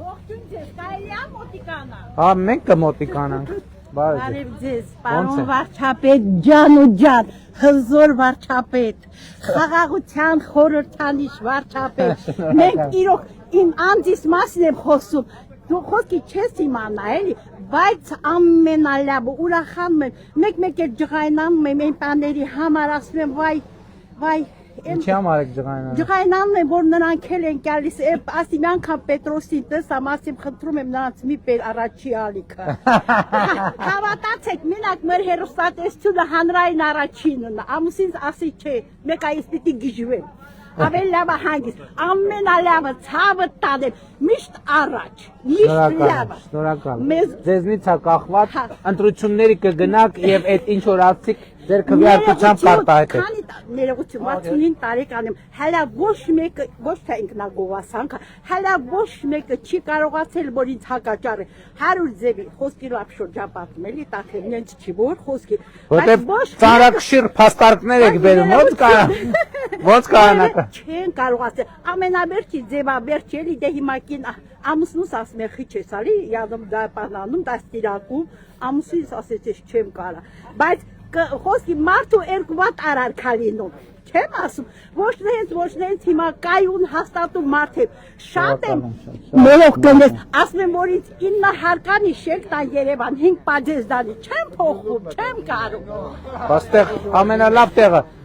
Ողջույն ձեզ, կարելի է մոտիկանա։ Հա, մենք կմոտիկանանք։ Բարև ձեզ, պարոն վարչապետ ջան ու ջան, հզոր վարչապետ, խաղաղության խորհրդանիշ վարչապետ։ Մենք իրոք իմ անձիս մասին եմ խոսում։ Դու խոսքի չես իմանա, էլի, բայց ամենալավը ուրախանում եմ։ Մեկ-մեկ էլ ջղայնանում եմ այն բաների համար, ասում եմ, վայ, Ինչի համար եք ջղայնանում։ Ջղայնանում եմ, որ նրանք էլ են գալիս, ասի մի անգամ Պետրոսին տեսամ, ասեմ, խնդրում եմ նրանց մի բեր առաջի ալիքը։ Հավատացեք, մենակ մեր հերոստատեսությունը հանրային առաջինն է, ամուսինս ասի չէ, մեկ այս պիտի գիժվեմ։ Ավելի լավը հանգիստ, ամենալավը ցավը տանեմ, միշտ առաջ, միշտ լավը։ Շնորհակալ։ Ձեզնից է կախված, ընտրությունների կգնաք եւ այդ ինչ որ ասցիք ձեր քվեարկությամբ կարտահայտեք։ Քանի ներողություն 65 տարեկան եմ, հələ ոչ մեկը, ոչ թե ինքնագովասանք, հələ ոչ մեկը չի կարողացել որ ինձ հակաճառի 100 ձևի խոսքի լավ շրջապատում էլի տակեմ նենց չի որ խոսքի որտեվ ծանրակշիռ փաստարկներ եք բերում ոնց կանաք չեն կարողացել ամենավերջի ձևաբերջ էլի դե հիմա կին ամուսնուս ասում է խիչ ես ալի յադում դա բանանում դաստիրակում ամուսինս ասեց ես չեմ կարա բայց խոսքի մարդու երկու վատ արարքալինում չեմ ասում ոչ նենց հիմա կայուն հաստատում մարդ եմ շատ եմ մերոք կնես ասում եմ որ ինձ 9 հարկանի շենք տան Երևան 5 պաջեզդանի չեմ փոխում չեմ կարող Ոստեղ ամենալավ տեղը